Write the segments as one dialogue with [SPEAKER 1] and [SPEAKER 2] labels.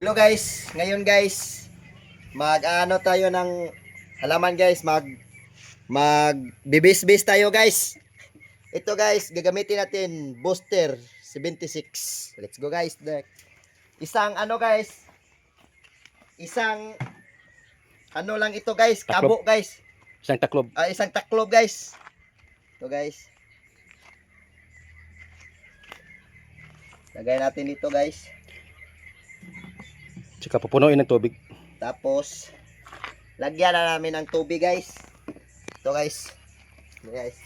[SPEAKER 1] Hello guys, ngayon guys, mag-ano tayo ng halaman guys, bibis-bis tayo guys. Ito guys, gagamitin natin Booster 76. Let's go guys. Isang ano guys, isang ano lang ito guys, kabo guys.
[SPEAKER 2] Isang taklob.
[SPEAKER 1] Isang taklob guys. Ito guys. Lagay natin dito guys.
[SPEAKER 2] Tsaka pupunuin ng tubig.
[SPEAKER 1] Tapos lagyan na namin ng tubig guys. Ito guys. Ito guys.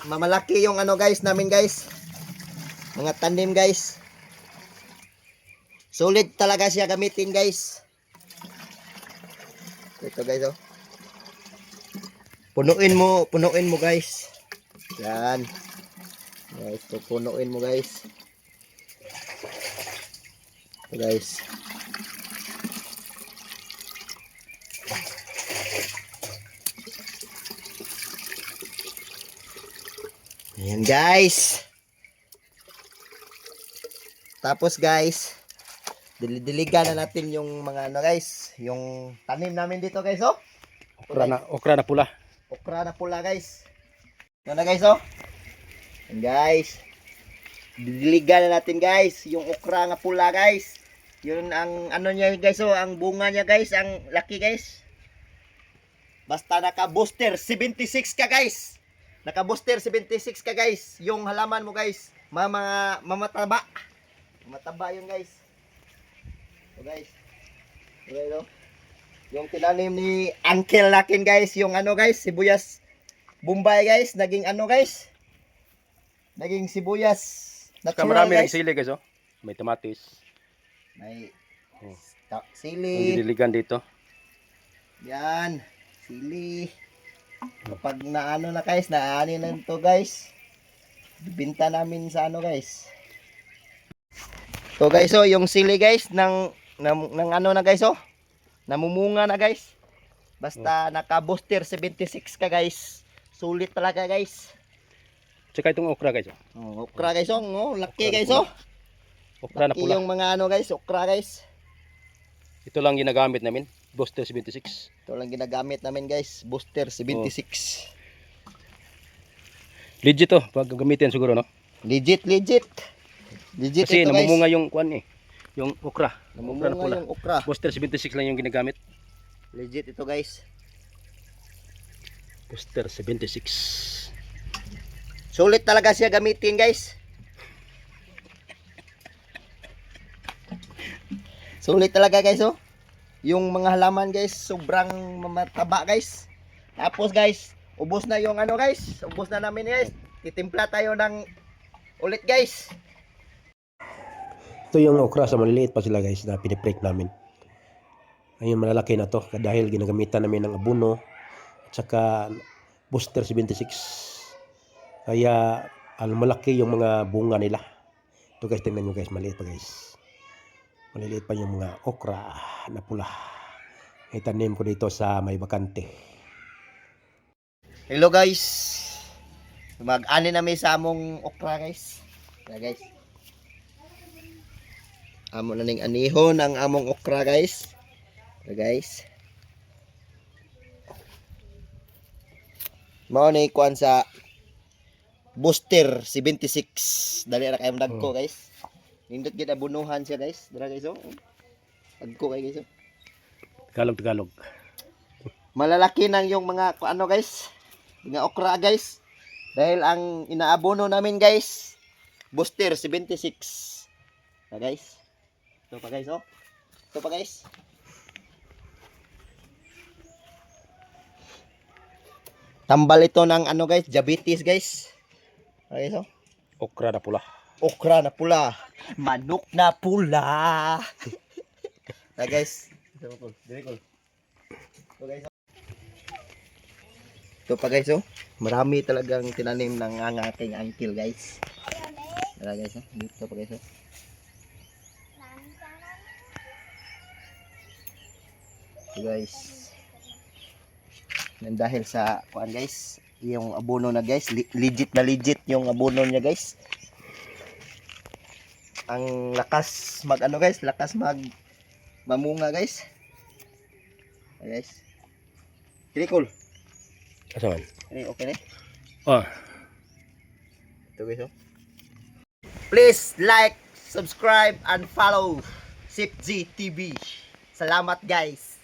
[SPEAKER 1] Mamalaki yung ano guys namin guys. Mga tanim guys. Solid talaga siya gamitin guys. Ito guys oh. Punuin mo guys. Yan. Guys, punuin mo guys. Ito guys. Ayan guys. Tapos guys, diligan na natin yung mga ano guys, yung tanim namin dito guys oh.
[SPEAKER 2] Okra na pula.
[SPEAKER 1] Okra na pula guys. Yan na guys oh. Ayan guys. Diligan na natin guys yung okra nga pula guys. Yun ang ano niya guys oh, ang bunga niya guys, ang laki guys. Basta naka booster 76 ka guys. Naka booster 76 ka guys. Yung halaman mo guys, mamataba. Mamataba yun guys. So guys. Okay, no? Yung tinanim ni Uncle Lakin guys, yung ano guys, sibuyas Bombay guys, naging ano guys? Naging sibuyas natural
[SPEAKER 2] Marami
[SPEAKER 1] guys.
[SPEAKER 2] ring sili guys oh. May tomatis.
[SPEAKER 1] May
[SPEAKER 2] Ang
[SPEAKER 1] sili.
[SPEAKER 2] diligan dito.
[SPEAKER 1] Yan, sili. Kapag naano na guys, naani na ito guys. Bibenta namin sa ano guys. So guys, oh, yung sili guys ng ano na guys, oh. Namumunga na guys. Basta naka-booster 76 ka guys. Sulit talaga guys.
[SPEAKER 2] Tsaka itong okra guys oh.
[SPEAKER 1] Oh, okra guys, oh. Laki guys, oh.
[SPEAKER 2] Okra na
[SPEAKER 1] Laki
[SPEAKER 2] pula.
[SPEAKER 1] yung mga ano guys, okra guys.
[SPEAKER 2] Ito lang ginagamit namin. Booster 76.
[SPEAKER 1] Ito lang ginagamit namin guys, booster 76.
[SPEAKER 2] Legit oh, pag gagamitin siguro no.
[SPEAKER 1] Legit. Legit
[SPEAKER 2] Kasi
[SPEAKER 1] ito guys.
[SPEAKER 2] namumunga yung kuan eh. Yung okra. Okra na
[SPEAKER 1] Namumunga
[SPEAKER 2] pula.
[SPEAKER 1] yung okra.
[SPEAKER 2] Booster 76 lang yung ginagamit.
[SPEAKER 1] Legit ito guys.
[SPEAKER 2] Booster 76.
[SPEAKER 1] Sulit talaga siya gamitin guys. Sulit talaga guys oh. Yung mga halaman guys, sobrang mataba guys. Tapos guys, ubos na yung ano guys. Ubos na namin guys. Titimpla tayo ng ulit guys.
[SPEAKER 2] Ito yung okra sa maliliit pa sila guys na piniprek namin. Ayun malalaki na to dahil ginagamitan namin ng abono at saka booster 76. Kaya malaki yung mga bunga nila. Ito guys, tingnan nyo guys, maliit pa guys. Maliliit pa yung mga okra na pula. Itanim ko dito sa may bakante.
[SPEAKER 1] Hello guys. Mag-ani na may sa among okra guys. Yeah, guys. Amo na ning anihon ang among okra guys. Yeah, guys. Mao ni kuan sa booster 76. Dali ra kayong dagko guys. Nindot gid abunuhan siya guys. Dara guys oh. Dagko kay guys oh.
[SPEAKER 2] Tagalog.
[SPEAKER 1] Malalaki nang yung mga ano guys. Mga okra guys. Dahil ang inaabono namin guys, booster 76. Na guys. Ito pa guys oh. Ito pa guys. Tambal ito ng ano guys, diabetes guys. Okay so.
[SPEAKER 2] Okra na pula.
[SPEAKER 1] Okra na pula. Manok na pula. Na guys. Ito pa guys. Ito pa guys oh. Marami talagang tinanim ng aking uncle guys. Tara guys oh. Dito pa guys oh. Ito guys. Nang dahil sa kuan guys, yung abono na guys, legit na legit yung abono niya guys. Ang lakas mag ano guys, lakas mag mamunga guys. Ay, guys. Kini cool.
[SPEAKER 2] Asaman?
[SPEAKER 1] Kini okay na.
[SPEAKER 2] Oh.
[SPEAKER 1] Ito guys oh. Please like, subscribe and follow SipG TV. Salamat guys.